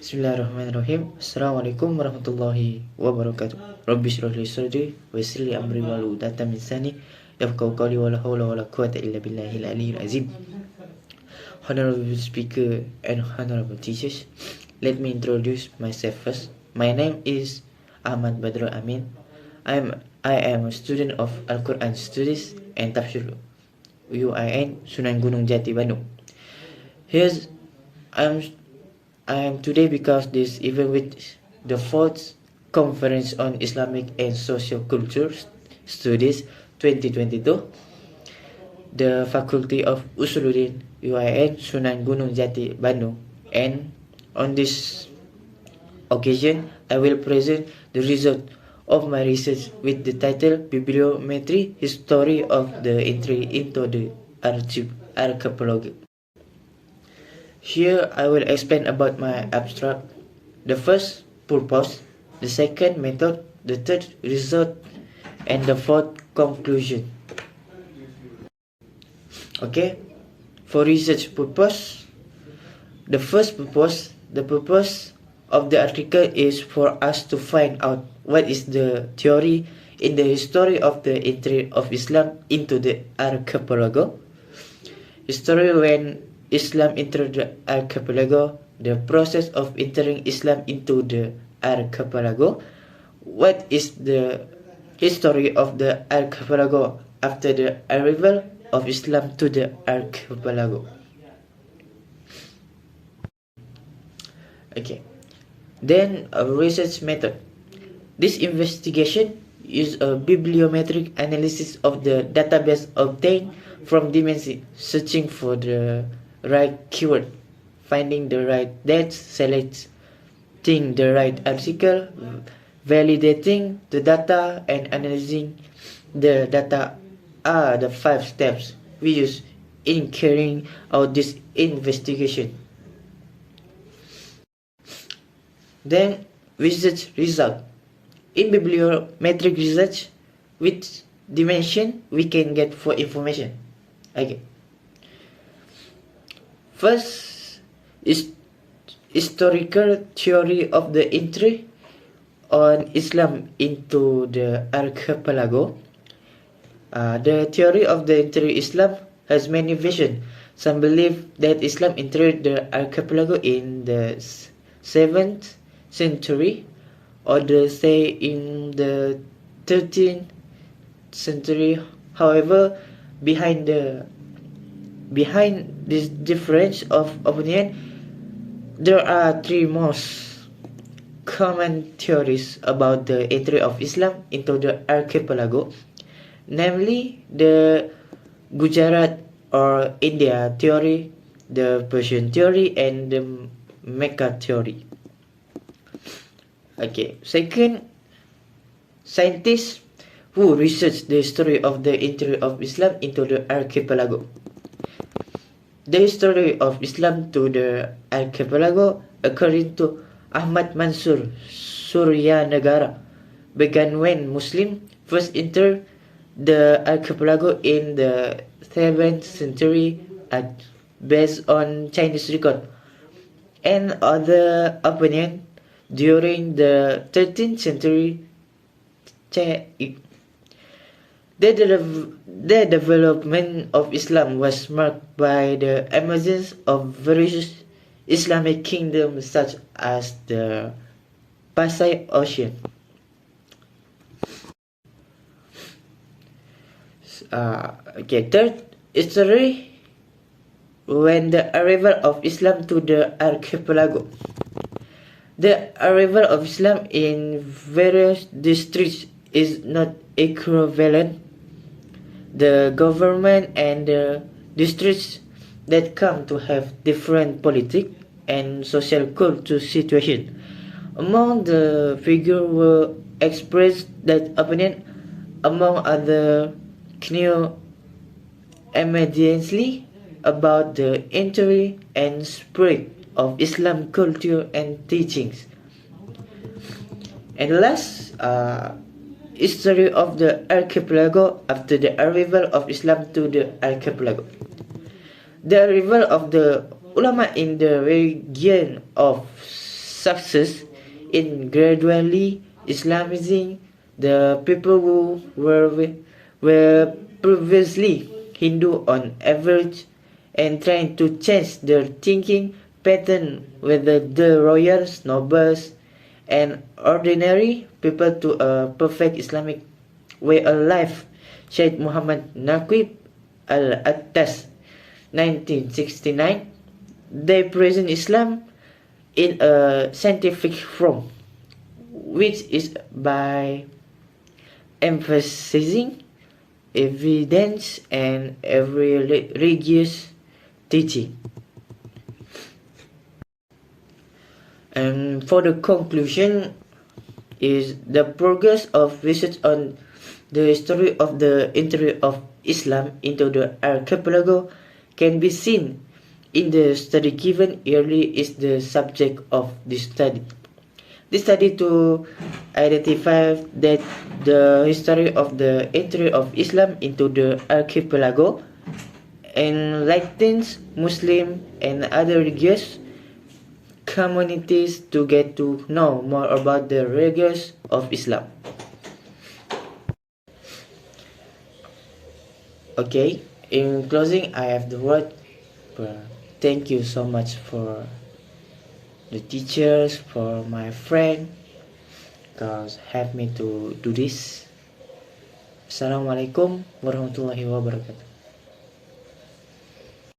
Bismillahirrahmanirrahim. Assalamualaikum warahmatullahi wabarakatuh. Rabbi shrah li sadri wa yassir li amri wahlul 'uqdatam min lisani yafqahu qawli wa la hawla wa la quwwata illa billahil aliyyil azim. Honorable speaker and honorable teachers, let me introduce myself first. My name is Ahmad Badrul Amin. I am a student of Al-Quran Studies and Tafsir UIN Sunan Gunung Jati Bandung. Here's I am today because this event with the 4th Conference on Islamic and Socio-culture Studies 2022, the Faculty of Ushuluddin UIN Sunan Gunung Jati Bandung, and on this occasion I will present the result of my research with the title Bibliometric History of the Entry into the Archipelago. Here I will explain about my abstract, the first purpose, the second method, the third result, and the fourth conclusion. Okay, for research purpose, the first purpose, the purpose of the article is for us to find out what is the theory in the history of the entry of Islam into the archipelago. History when Islam entered the archipelago, the process of entering Islam into the archipelago, what is the history of the archipelago after the arrival of Islam to the archipelago. Okay, then a research method. This investigation is a bibliometric analysis of the database obtained from Dimensity, searching for the right keyword, finding the right date, selecting the right article, validating the data, and analyzing the data are the 5 steps we use in carrying out this investigation. Then research result. In bibliometric research, which dimension we can get for information? Okay. First is historical theory of the entry on Islam into the archipelago. The theory of the entry Islam has many versions. Some believe that Islam entered the archipelago in the 7th century, others say in the 13th century. However, behind this difference of opinion, there are 3 most common theories about the entry of Islam into the archipelago, namely the Gujarat or India theory, the Persian theory, and the Mecca theory. Okay, second, scientists who research the history of the entry of Islam into the archipelago. The history of Islam to the archipelago, according to Ahmad Mansur Suryanagara, began when Muslims first entered the archipelago in the 7th century based on Chinese record, and other opinion during the 13th century. The development of Islam was marked by the emergence of various Islamic kingdoms such as the Pacific Ocean. Third, history when the arrival of Islam to the archipelago. The arrival of Islam in various districts is not equivalent. The government and the districts that come to have different political and social culture situation. Among the figures were expressed that opinion, among other, knew immediately about the entry and spread of Islam culture and teachings. And last, history of the archipelago after the arrival of Islam to the archipelago. The arrival of the ulama in the region of success in gradually Islamizing the people who were previously Hindu on average, and trying to change their thinking pattern whether the royals, nobles, and ordinary people to a perfect Islamic way of life. Syed Muhammad Naqib Al-Attas, 1969, they present Islam in a scientific form, which is by emphasizing evidence and every religious teaching. And for the conclusion is the progress of research on the history of the entry of Islam into the archipelago can be seen in the study given early is the subject of this study. This study to identify that the history of the entry of Islam into the archipelago enlightens Muslim and other religious communities to get to know more about the religions of Islam. Okay, in closing, I have the word. Thank you so much for the teachers, for my friend, because helped me to do this. Assalamualaikum warahmatullahi wabarakatuh.